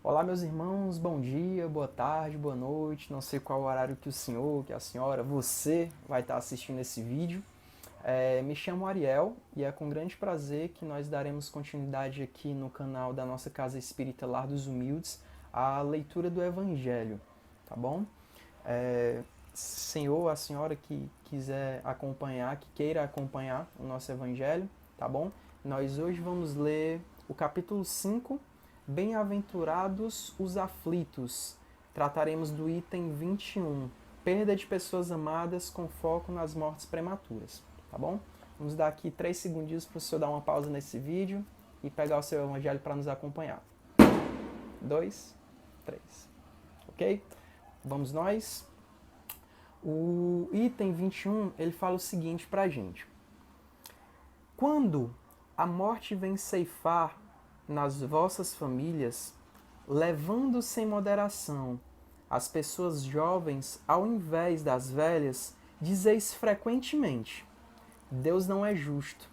Olá, meus irmãos, bom dia, boa tarde, boa noite. Não sei qual o horário que o senhor, que a senhora, você vai estar assistindo esse vídeo. Me chamo Ariel e é com grande prazer que nós daremos continuidade aqui no canal da nossa Casa Espírita Lar dos Humildes à leitura do Evangelho, tá bom? Senhor, a senhora que quiser acompanhar, que queira acompanhar o nosso Evangelho, tá bom? Nós hoje vamos ler o capítulo 5. Bem-aventurados os aflitos. Trataremos do item 21. Perda de pessoas amadas com foco nas mortes prematuras. Tá bom? Vamos dar aqui 3 segundinhos para o senhor dar uma pausa nesse vídeo e pegar o seu evangelho para nos acompanhar. 2, 3. Ok? Vamos nós. O item 21, ele fala o seguinte para a gente. Quando a morte vem ceifar nas vossas famílias, levando sem moderação as pessoas jovens ao invés das velhas, dizeis frequentemente: Deus não é justo,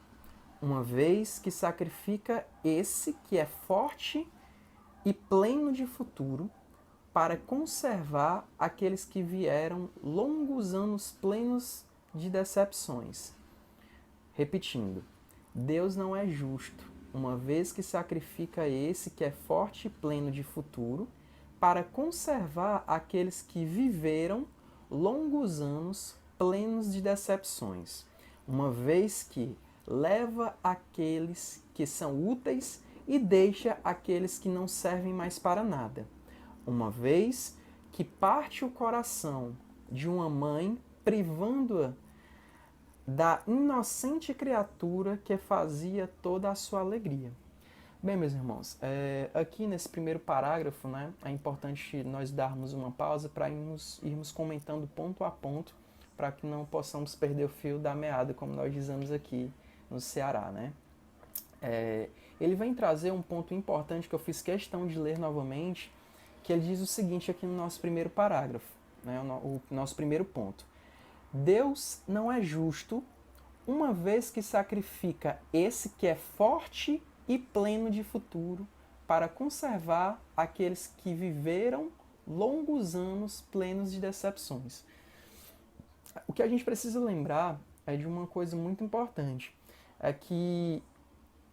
uma vez que sacrifica esse que é forte e pleno de futuro, para conservar aqueles que vieram longos anos plenos de decepções. Repetindo, Deus não é justo, uma vez que sacrifica esse que é forte e pleno de futuro, para conservar aqueles que viveram longos anos plenos de decepções, uma vez que leva aqueles que são úteis e deixa aqueles que não servem mais para nada, uma vez que parte o coração de uma mãe, privando-a da inocente criatura que fazia toda a sua alegria. Bem, meus irmãos, aqui nesse primeiro parágrafo, né, é importante nós darmos uma pausa para irmos comentando ponto a ponto, para que não possamos perder o fio da meada, como nós dizemos aqui no Ceará, né? Ele vem trazer um ponto importante que eu fiz questão de ler novamente, que ele diz o seguinte aqui no nosso primeiro parágrafo, né, o nosso primeiro ponto. Deus não é justo, uma vez que sacrifica esse que é forte e pleno de futuro, para conservar aqueles que viveram longos anos plenos de decepções. O que a gente precisa lembrar é de uma coisa muito importante, é que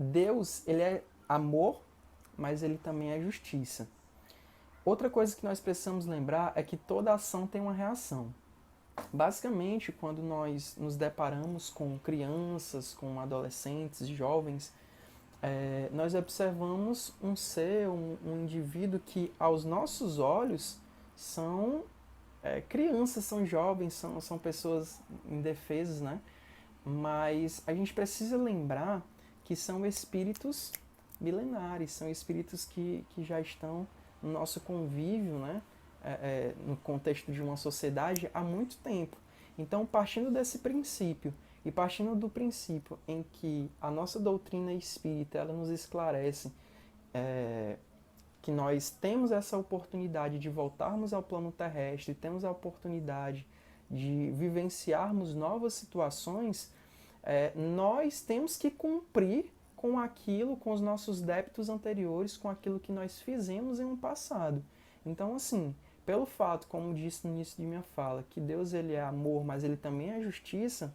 Deus, ele é amor, mas ele também é justiça. Outra coisa que nós precisamos lembrar é que toda ação tem uma reação. Basicamente, quando nós nos deparamos com crianças, com adolescentes, jovens, nós observamos um ser, um indivíduo que, aos nossos olhos, são crianças, são jovens, são pessoas indefesas, né? Mas a gente precisa lembrar que são espíritos milenares, são espíritos que já estão no nosso convívio, né? No contexto de uma sociedade há muito tempo. Então, partindo desse princípio e partindo do princípio em que a nossa doutrina espírita ela nos esclarece que nós temos essa oportunidade de voltarmos ao plano terrestre, temos a oportunidade de vivenciarmos novas situações, nós temos que cumprir com aquilo, com os nossos débitos anteriores, com aquilo que nós fizemos em um passado. Então, assim, pelo fato, como disse no início de minha fala, que Deus ele é amor, mas ele também é justiça,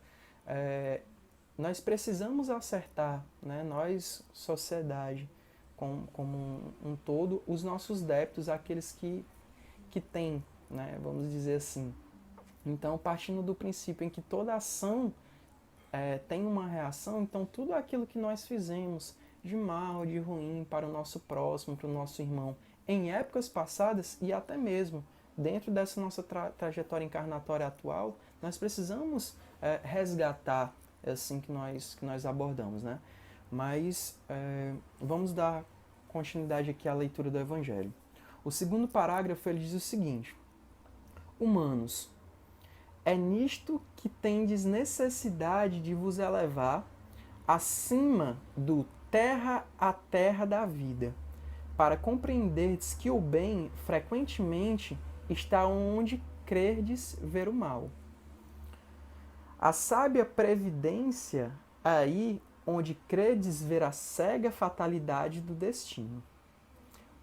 nós precisamos acertar, né, nós, sociedade, como um todo, os nossos débitos, aqueles que têm, né, vamos dizer assim. Então, partindo do princípio em que toda ação tem uma reação, então tudo aquilo que nós fizemos de mal, de ruim para o nosso próximo, para o nosso irmão, em épocas passadas e até mesmo dentro dessa nossa trajetória encarnatória atual, nós precisamos resgatar assim que nós abordamos, né? Mas vamos dar continuidade aqui à leitura do Evangelho. O segundo parágrafo ele diz o seguinte: Humanos, é nisto que tendes necessidade de vos elevar acima do terra a terra da vida, para compreenderdes que o bem frequentemente está onde crerdes ver o mal. A sábia previdência aí onde credes ver a cega fatalidade do destino.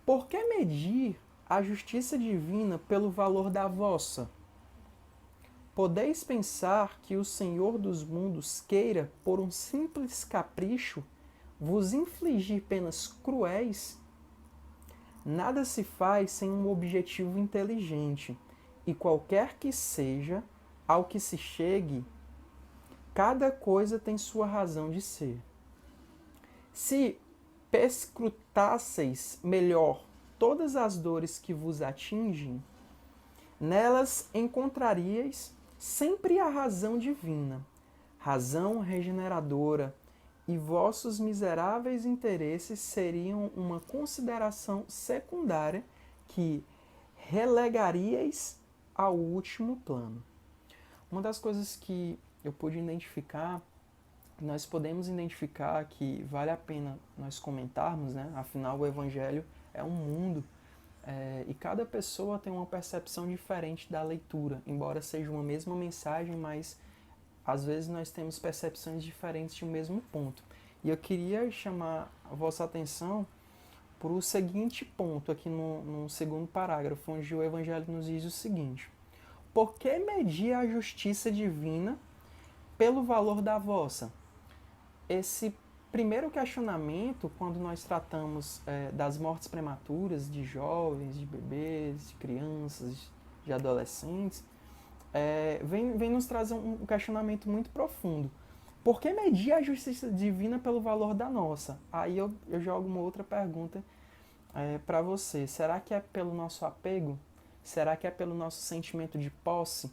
Por que medir a justiça divina pelo valor da vossa? Podeis pensar que o Senhor dos mundos queira, por um simples capricho, vos infligir penas cruéis? Nada se faz sem um objetivo inteligente, e qualquer que seja ao que se chegue, cada coisa tem sua razão de ser. Se perscrutasseis melhor todas as dores que vos atingem, nelas encontraríeis sempre a razão divina, razão regeneradora, e vossos miseráveis interesses seriam uma consideração secundária que relegaríeis ao último plano. Uma das coisas que eu pude identificar, nós podemos identificar que vale a pena nós comentarmos, né? Afinal, o Evangelho é um mundo e cada pessoa tem uma percepção diferente da leitura, embora seja uma mesma mensagem, mas às vezes nós temos percepções diferentes de um mesmo ponto. E eu queria chamar a vossa atenção para o seguinte ponto aqui no segundo parágrafo, onde o Evangelho nos diz o seguinte: por que medir a justiça divina pelo valor da vossa? Esse primeiro questionamento, quando nós tratamos das mortes prematuras de jovens, de bebês, de crianças, de adolescentes, vem nos trazer um questionamento muito profundo. Por que medir a justiça divina pelo valor da nossa? Aí eu jogo uma outra pergunta para você. Será que é pelo nosso apego? Será que é pelo nosso sentimento de posse?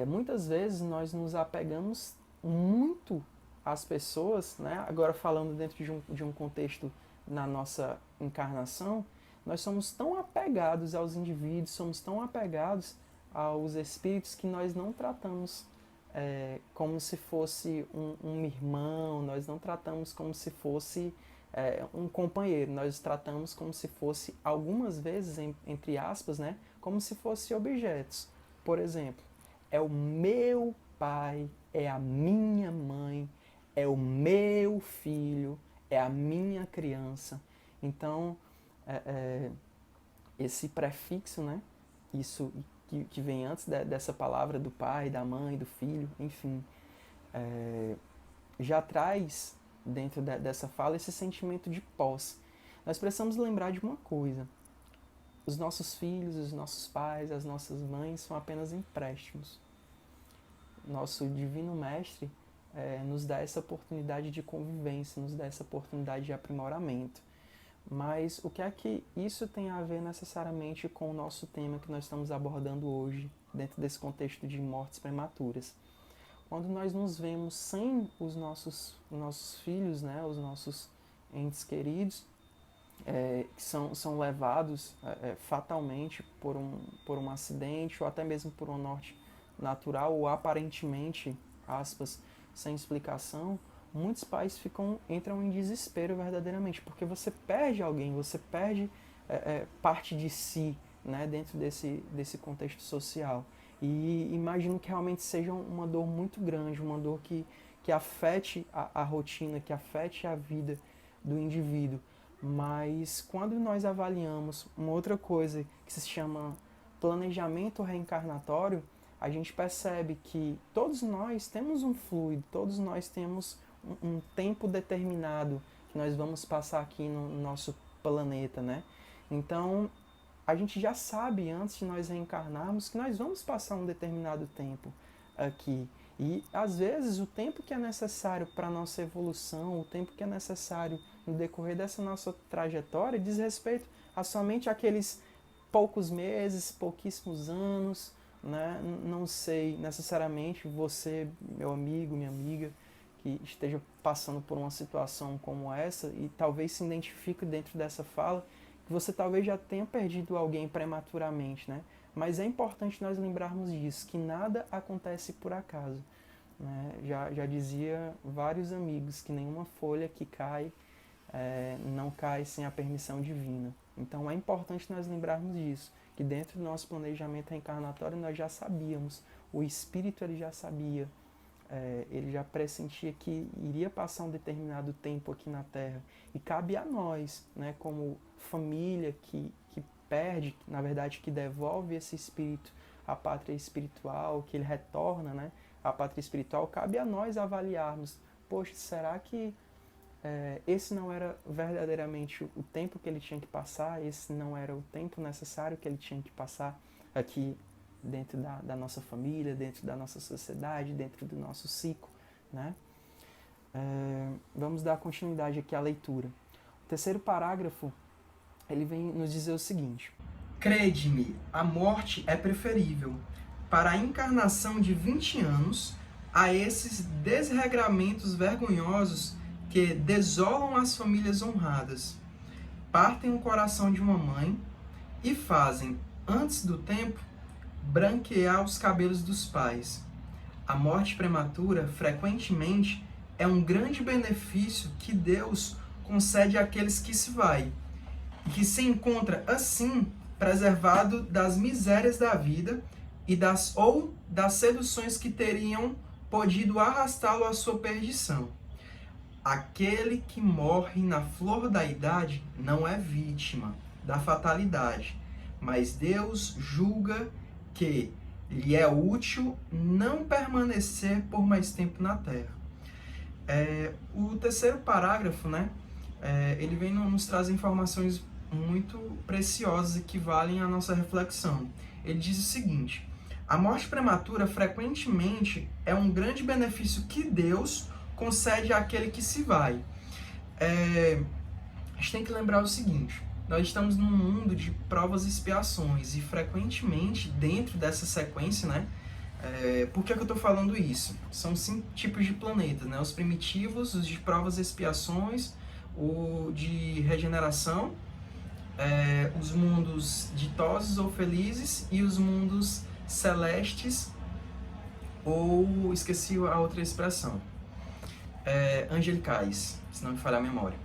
Muitas vezes nós nos apegamos muito às pessoas, né? Agora falando dentro de um contexto na nossa encarnação, nós somos tão apegados aos indivíduos, somos tão apegados aos espíritos que nós não tratamos como se fosse um irmão, nós não tratamos como se fosse um companheiro, nós tratamos como se fosse, algumas vezes, entre aspas, né, como se fossem objetos. Por exemplo, é o meu pai, é a minha mãe, é o meu filho, é a minha criança. Então, esse prefixo, né, isso que vem antes dessa palavra do pai, da mãe, do filho, enfim, já traz dentro dessa fala esse sentimento de posse. Nós precisamos lembrar de uma coisa: os nossos filhos, os nossos pais, as nossas mães são apenas empréstimos. Nosso Divino Mestre nos dá essa oportunidade de convivência, nos dá essa oportunidade de aprimoramento. Mas o que é que isso tem a ver necessariamente com o nosso tema que nós estamos abordando hoje, dentro desse contexto de mortes prematuras? Quando nós nos vemos sem os nossos filhos, né, os nossos entes queridos, que são levados fatalmente por um acidente ou até mesmo por uma morte natural ou aparentemente, aspas, sem explicação, muitos pais entram em desespero verdadeiramente, porque você perde alguém, você perde parte de si, né, dentro desse contexto social. E imagino que realmente seja uma dor muito grande, uma dor que afete a rotina, que afete a vida do indivíduo. Mas quando nós avaliamos uma outra coisa que se chama planejamento reencarnatório, a gente percebe que todos nós temos um fluido, todos nós temos um tempo determinado que nós vamos passar aqui no nosso planeta, né? Então, a gente já sabe, antes de nós reencarnarmos, que nós vamos passar um determinado tempo aqui. E, às vezes, o tempo que é necessário para a nossa evolução, o tempo que é necessário no decorrer dessa nossa trajetória, diz respeito a somente aqueles poucos meses, pouquíssimos anos, né? Não sei necessariamente você, meu amigo, minha amiga, que esteja passando por uma situação como essa e talvez se identifique dentro dessa fala, que você talvez já tenha perdido alguém prematuramente, né? Mas é importante nós lembrarmos disso, que nada acontece por acaso, né? Já dizia vários amigos que nenhuma folha que cai não cai sem a permissão divina. Então é importante nós lembrarmos disso, que dentro do nosso planejamento reencarnatório nós já sabíamos, o Espírito ele já sabia ele já pressentia que iria passar um determinado tempo aqui na Terra. E cabe a nós, né, como família que perde, na verdade, que devolve esse espírito à pátria espiritual, que ele retorna, né, à pátria espiritual, cabe a nós avaliarmos, poxa, será que esse não era verdadeiramente o tempo que ele tinha que passar, esse não era o tempo necessário que ele tinha que passar aqui dentro da nossa família, dentro da nossa sociedade, dentro do nosso ciclo, né? Vamos dar continuidade aqui à leitura. O terceiro parágrafo, ele vem nos dizer o seguinte: crede-me, a morte é preferível para a encarnação de 20 anos a esses desregramentos vergonhosos que desolam as famílias honradas, partem o coração de uma mãe e fazem, antes do tempo, branquear os cabelos dos pais. A morte prematura, frequentemente, é um grande benefício que Deus concede àqueles que se vai, e que se encontra, assim, preservado das misérias da vida e das seduções que teriam podido arrastá-lo à sua perdição. Aquele que morre na flor da idade não é vítima da fatalidade, mas Deus julga que lhe é útil não permanecer por mais tempo na terra. O terceiro parágrafo, né, ele vem nos trazer informações muito preciosas e que valem a nossa reflexão. Ele diz o seguinte: a morte prematura frequentemente é um grande benefício que Deus concede àquele que se vai. A gente tem que lembrar o seguinte: nós estamos num mundo de provas e expiações, e frequentemente, dentro dessa sequência, né, por que eu estou falando isso? São 5 tipos de planetas, né? Os primitivos, os de provas e expiações, o de regeneração, os mundos ditosos ou felizes e os mundos celestes, ou esqueci a outra expressão, angelicais, se não me falhar a memória.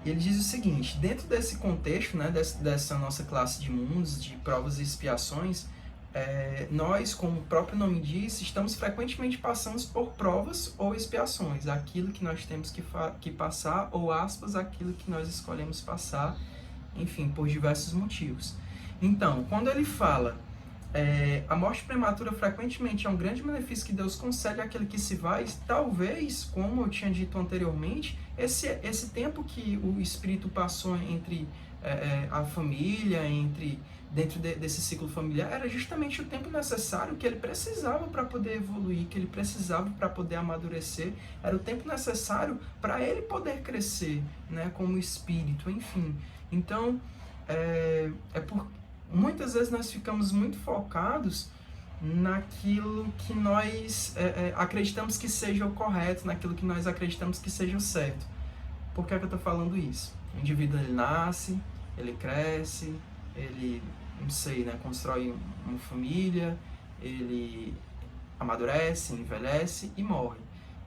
E ele diz o seguinte: dentro desse contexto, né, dessa nossa classe de mundos, de provas e expiações, nós, como o próprio nome diz, estamos frequentemente passando por provas ou expiações, aquilo que nós temos que passar, ou aspas, aquilo que nós escolhemos passar, enfim, por diversos motivos. Então, quando ele fala a morte prematura frequentemente é um grande benefício que Deus concede àquele que se vai, talvez, como eu tinha dito anteriormente, esse tempo que o espírito passou entre a família, dentro desse ciclo familiar, era justamente o tempo necessário que ele precisava para poder evoluir, que ele precisava para poder amadurecer, era o tempo necessário para ele poder crescer, né, como espírito, enfim. Então, muitas vezes nós ficamos muito focados naquilo que nós acreditamos que seja o correto, naquilo que nós acreditamos que seja o certo. Por que eu estou falando isso? O indivíduo, ele nasce, ele cresce, ele, não sei, né, constrói uma família, ele amadurece, envelhece e morre.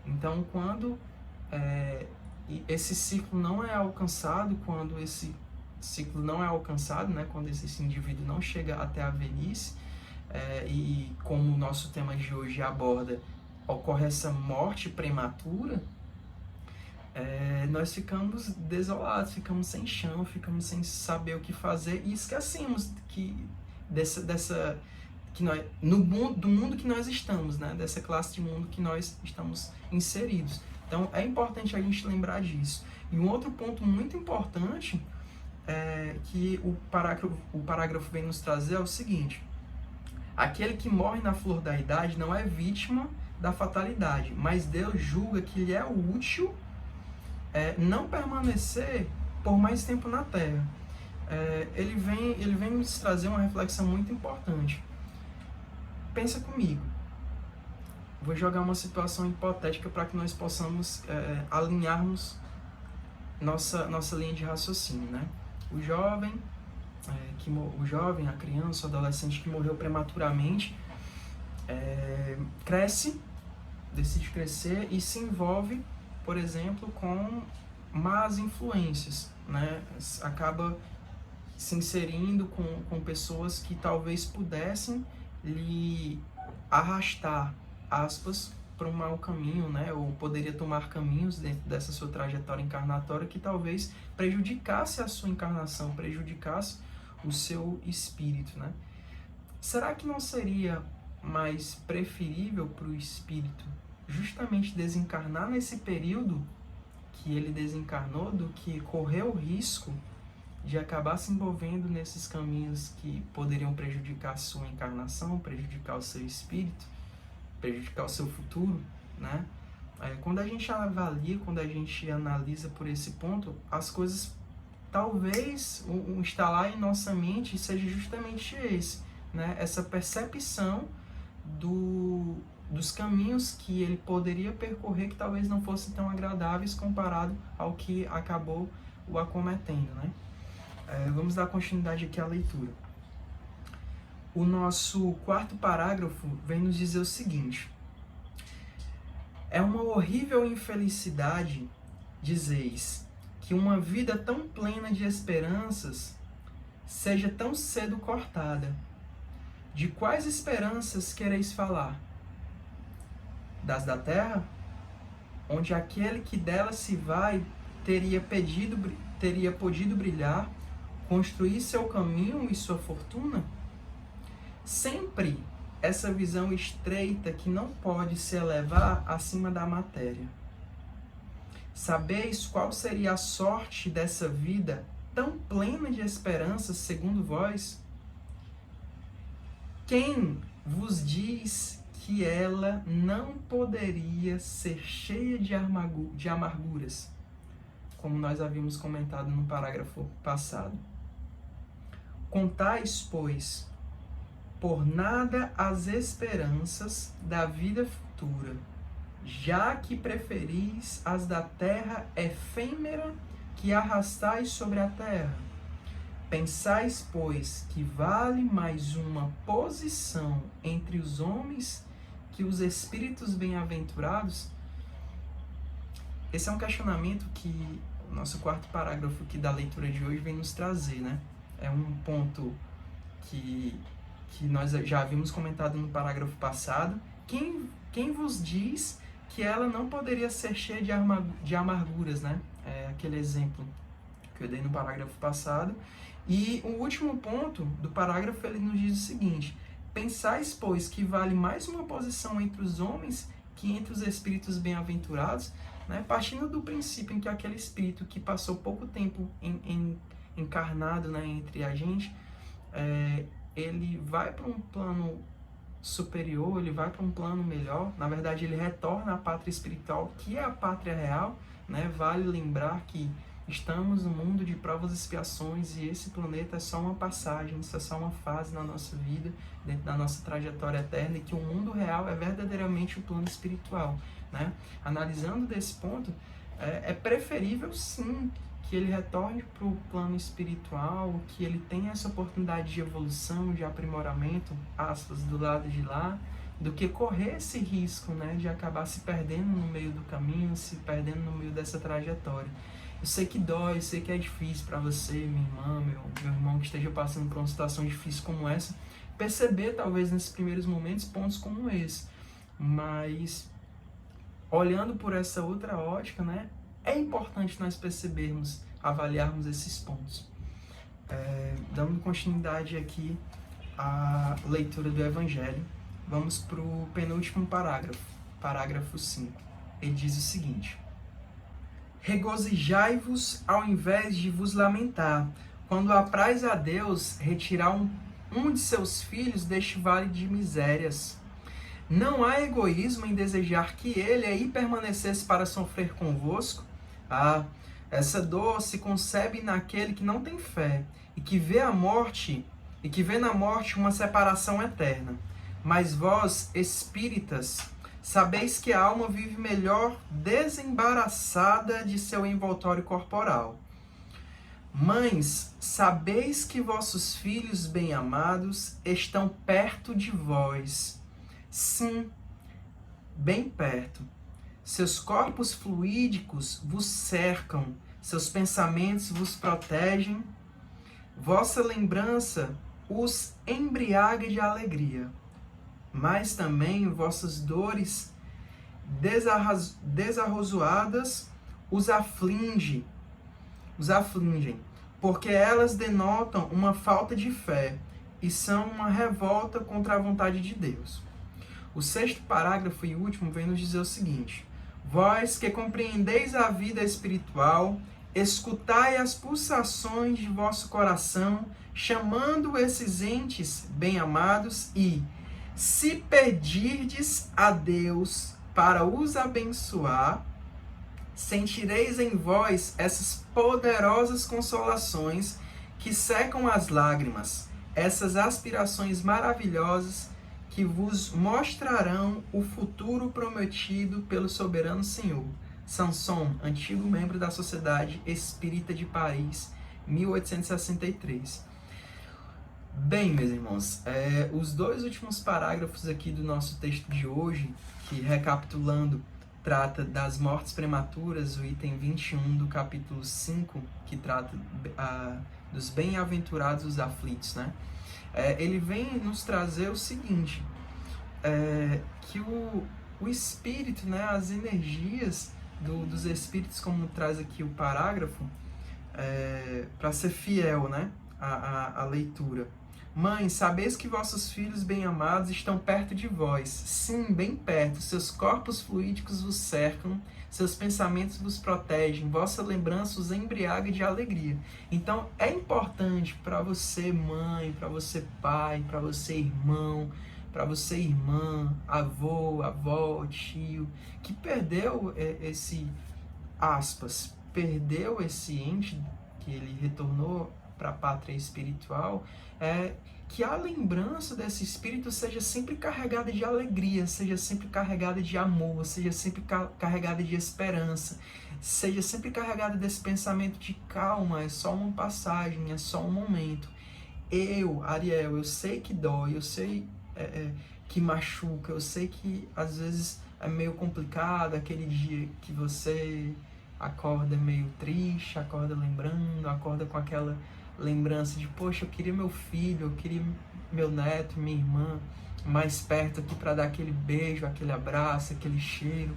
Então, quando esse ciclo não é alcançado, quando esse indivíduo não chega até a velhice, e como o nosso tema de hoje aborda, ocorre essa morte prematura, nós ficamos desolados, ficamos sem chão, ficamos sem saber o que fazer e esquecemos do mundo que nós estamos, né? Dessa classe de mundo que nós estamos inseridos. Então é importante a gente lembrar disso. E um outro ponto muito importante que o parágrafo vem nos trazer é o seguinte: aquele que morre na flor da idade não é vítima da fatalidade, mas Deus julga que lhe é útil não permanecer por mais tempo na terra. Ele vem nos trazer uma reflexão muito importante. Pensa comigo. Vou jogar uma situação hipotética para que nós possamos alinharmos nossa linha de raciocínio, né? O jovem, a criança, o adolescente que morreu prematuramente, decide crescer e se envolve, por exemplo, com más influências, né? Acaba se inserindo com pessoas que talvez pudessem lhe arrastar, aspas, por um mau caminho, né? Ou poderia tomar caminhos dentro dessa sua trajetória encarnatória que talvez prejudicasse a sua encarnação, prejudicasse o seu espírito, né? Será que não seria mais preferível para o espírito justamente desencarnar nesse período que ele desencarnou do que correr o risco de acabar se envolvendo nesses caminhos que poderiam prejudicar a sua encarnação, prejudicar o seu espírito, prejudicar o seu futuro, né? Quando a gente avalia, quando a gente analisa por esse ponto, as coisas, talvez o instalar em nossa mente seja justamente esse, né? Essa percepção dos caminhos que ele poderia percorrer que talvez não fossem tão agradáveis comparado ao que acabou o acometendo, né? Vamos dar continuidade aqui à leitura. O nosso quarto parágrafo vem nos dizer o seguinte: é uma horrível infelicidade, dizeis, que uma vida tão plena de esperanças seja tão cedo cortada. De quais esperanças quereis falar? Das da terra? Onde aquele que dela se vai teria podido brilhar, construir seu caminho e sua fortuna? Sempre essa visão estreita que não pode se elevar acima da matéria. Sabeis qual seria a sorte dessa vida tão plena de esperanças, segundo vós? Quem vos diz que ela não poderia ser cheia de amarguras, como nós havíamos comentado no parágrafo passado? Contais, pois, por nada as esperanças da vida futura, já que preferis as da terra efêmera que arrastais sobre a terra. Pensais, pois, que vale mais uma posição entre os homens que os espíritos bem-aventurados? Esse é um questionamento que o nosso quarto parágrafo aqui da leitura de hoje vem nos trazer, né? É um ponto que nós já havíamos comentado no parágrafo passado. Quem vos diz que ela não poderia ser cheia de amarguras, né? É aquele exemplo que eu dei no parágrafo passado. E o último ponto do parágrafo, ele nos diz o seguinte: pensais, pois, que vale mais uma posição entre os homens que entre os espíritos bem-aventurados, né? Partindo do princípio em que aquele espírito que passou pouco tempo encarnado, né, entre a gente, ele vai para um plano superior, ele vai para um plano melhor. Na verdade, ele retorna à pátria espiritual, que é a pátria real, né? Vale lembrar que estamos no mundo de provas e expiações e esse planeta é só uma passagem, isso é só uma fase na nossa vida, dentro da nossa trajetória eterna, e que o mundo real é verdadeiramente o plano espiritual, né? Analisando desse ponto, é preferível sim que ele retorne para o plano espiritual, que ele tenha essa oportunidade de evolução, de aprimoramento, aspas, do lado de lá, do que correr esse risco, né, de acabar se perdendo no meio do caminho, se perdendo no meio dessa trajetória. Eu sei que dói, eu sei que é difícil para você, minha irmã, meu irmão que esteja passando por uma situação difícil como essa, perceber talvez nesses primeiros momentos pontos como esse, mas olhando por essa outra ótica, né, é importante nós percebermos, avaliarmos esses pontos. Dando continuidade aqui à leitura do Evangelho, vamos para o penúltimo parágrafo, parágrafo 5. Ele diz o seguinte: regozijai-vos ao invés de vos lamentar, quando apraz a Deus retirar um de seus filhos deste vale de misérias. Não há egoísmo em desejar que ele aí permanecesse para sofrer convosco? Ah, essa dor se concebe naquele que não tem fé e que vê na morte uma separação eterna. Mas vós, espíritas, sabeis que a alma vive melhor desembaraçada de seu envoltório corporal. Mães, sabeis que vossos filhos bem-amados estão perto de vós. Sim, bem perto. Seus corpos fluídicos vos cercam, seus pensamentos vos protegem. Vossa lembrança os embriaga de alegria. Mas também vossas dores desarrazoadas os afligem, porque elas denotam uma falta de fé e são uma revolta contra a vontade de Deus. O 6º parágrafo e último vem nos dizer o seguinte: vós que compreendeis a vida espiritual, escutai as pulsações de vosso coração, chamando esses entes bem-amados e, se pedirdes a Deus para os abençoar, sentireis em vós essas poderosas consolações que secam as lágrimas, essas aspirações maravilhosas que vos mostrarão o futuro prometido pelo soberano Senhor. Sanson, antigo membro da Sociedade Espírita de Paris, 1863. Bem, meus irmãos, os 2 últimos parágrafos aqui do nosso texto de hoje, que, recapitulando, trata das mortes prematuras, o item 21 do capítulo 5, que trata dos bem-aventurados os aflitos, né? Ele vem nos trazer o seguinte, que o espírito, né, as energias dos espíritos, como traz aqui o parágrafo, para ser fiel, né, à leitura. Mãe, sabeis que vossos filhos bem-amados estão perto de vós. Sim, bem perto. Seus corpos fluídicos vos cercam, seus pensamentos vos protegem, vossa lembrança os embriaga de alegria. Então, é importante para você, mãe, para você, pai, para você, irmão, para você, irmã, avô, avó, tio, que perdeu perdeu esse ente que ele retornou para a pátria espiritual, que a lembrança desse espírito seja sempre carregada de alegria, seja sempre carregada de amor, seja sempre carregada de esperança, seja sempre carregada desse pensamento de calma, é só uma passagem, é só um momento. Ariel, eu sei que dói, eu sei que machuca, eu sei que às vezes é meio complicado, aquele dia que você acorda meio triste, acorda lembrando, acorda com aquela lembrança de, poxa, eu queria meu filho, eu queria meu neto, minha irmã mais perto aqui para dar aquele beijo, aquele abraço, aquele cheiro.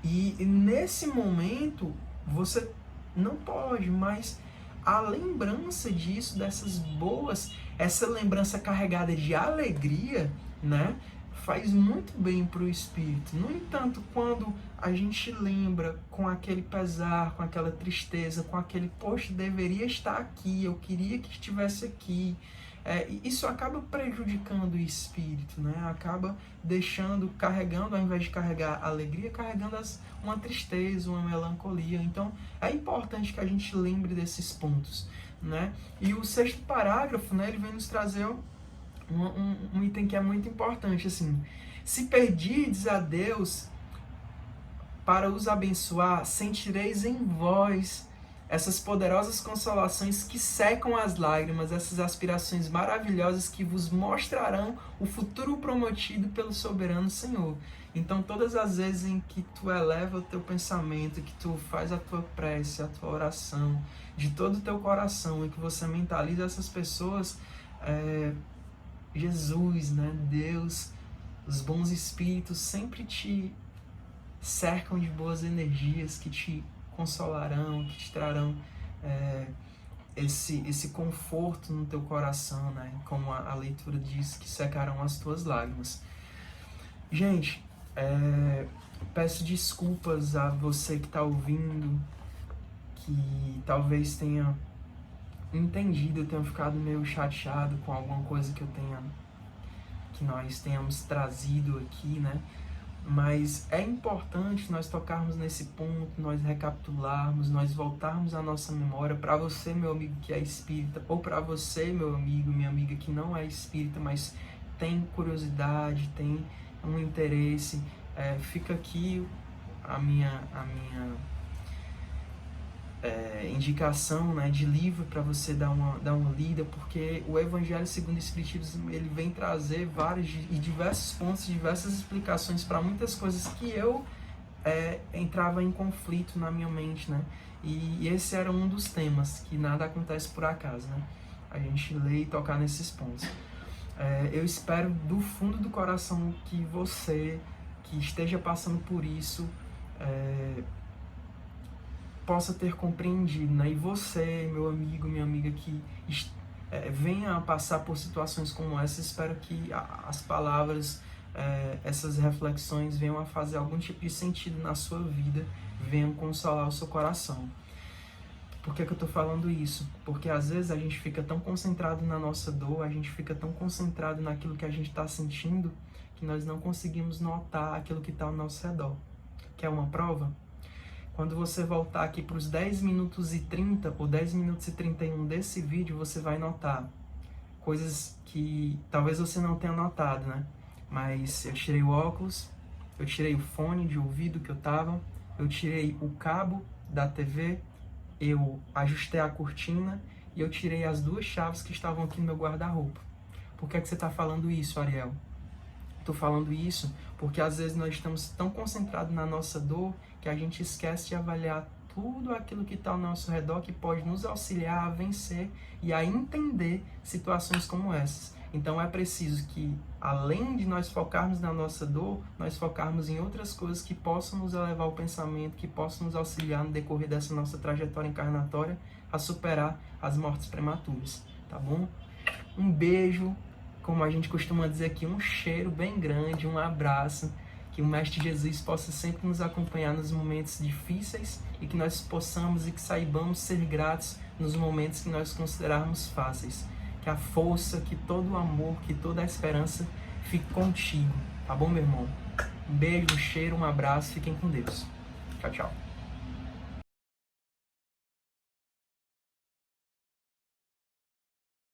E nesse momento você não pode, mas a lembrança disso, dessas boas, essa lembrança carregada de alegria, né, faz muito bem para o espírito. No entanto, quando a gente lembra com aquele pesar, com aquela tristeza, com aquele, poxa, deveria estar aqui, eu queria que estivesse aqui, isso acaba prejudicando o espírito, né? Acaba carregando, ao invés de carregar alegria, carregando uma tristeza, uma melancolia. Então, é importante que a gente lembre desses pontos, né? E o 6º parágrafo, né, ele vem nos trazer um item que é muito importante, assim: se pedirdes a Deus para os abençoar, sentireis em vós essas poderosas consolações que secam as lágrimas, essas aspirações maravilhosas que vos mostrarão o futuro prometido pelo soberano Senhor. Então, todas as vezes em que tu eleva o teu pensamento, que tu faz a tua prece, a tua oração, de todo o teu coração, e que você mentaliza essas pessoas, Jesus, né, Deus, os bons espíritos sempre te cercam de boas energias que te consolarão, que te trarão esse conforto no teu coração, né? Como a leitura diz, que secarão as tuas lágrimas. Gente, peço desculpas a você que está ouvindo, que talvez tenha entendido, eu tenho ficado meio chateado com alguma coisa que nós tenhamos trazido aqui, né? Mas é importante nós tocarmos nesse ponto, nós recapitularmos, nós voltarmos à nossa memória. Para você, meu amigo que é espírita, ou para você, meu amigo, minha amiga que não é espírita, mas tem curiosidade, tem um interesse, fica aqui a minha indicação, né, de livro para você dar uma lida, porque o Evangelho segundo o Espiritismo, ele vem trazer vários e diversos pontos, diversas explicações para muitas coisas que eu entrava em conflito na minha mente, né? E esse era um dos temas, que nada acontece por acaso, né? A gente lê e tocar nesses pontos. Eu espero do fundo do coração que você que esteja passando por isso possa ter compreendido, né? E você, meu amigo, minha amiga, que venha a passar por situações como essa, espero que as palavras, essas reflexões venham a fazer algum tipo de sentido na sua vida, venham consolar o seu coração. Por que eu estou falando isso? Porque às vezes a gente fica tão concentrado na nossa dor, a gente fica tão concentrado naquilo que a gente está sentindo, que nós não conseguimos notar aquilo que está ao nosso redor. Quer uma prova? Quando você voltar aqui para os 10 minutos e 30 ou 10 minutos e 31 desse vídeo, você vai notar coisas que talvez você não tenha notado, né? Mas eu tirei o óculos, eu tirei o fone de ouvido que eu tava, eu tirei o cabo da TV, eu ajustei a cortina e eu tirei as 2 chaves que estavam aqui no meu guarda-roupa. Por que você está falando isso, Ariel? Estou falando isso porque às vezes nós estamos tão concentrados na nossa dor que a gente esquece de avaliar tudo aquilo que está ao nosso redor que pode nos auxiliar a vencer e a entender situações como essas. Então é preciso que, além de nós focarmos na nossa dor, nós focarmos em outras coisas que possam nos elevar o pensamento, que possam nos auxiliar no decorrer dessa nossa trajetória encarnatória a superar as mortes prematuras, tá bom? Um beijo, como a gente costuma dizer aqui, um cheiro bem grande, um abraço, que o Mestre Jesus possa sempre nos acompanhar nos momentos difíceis e que nós possamos e que saibamos ser gratos nos momentos que nós considerarmos fáceis. Que a força, que todo o amor, que toda a esperança fique contigo, tá bom, meu irmão? Um beijo, um cheiro, um abraço, fiquem com Deus. Tchau, tchau.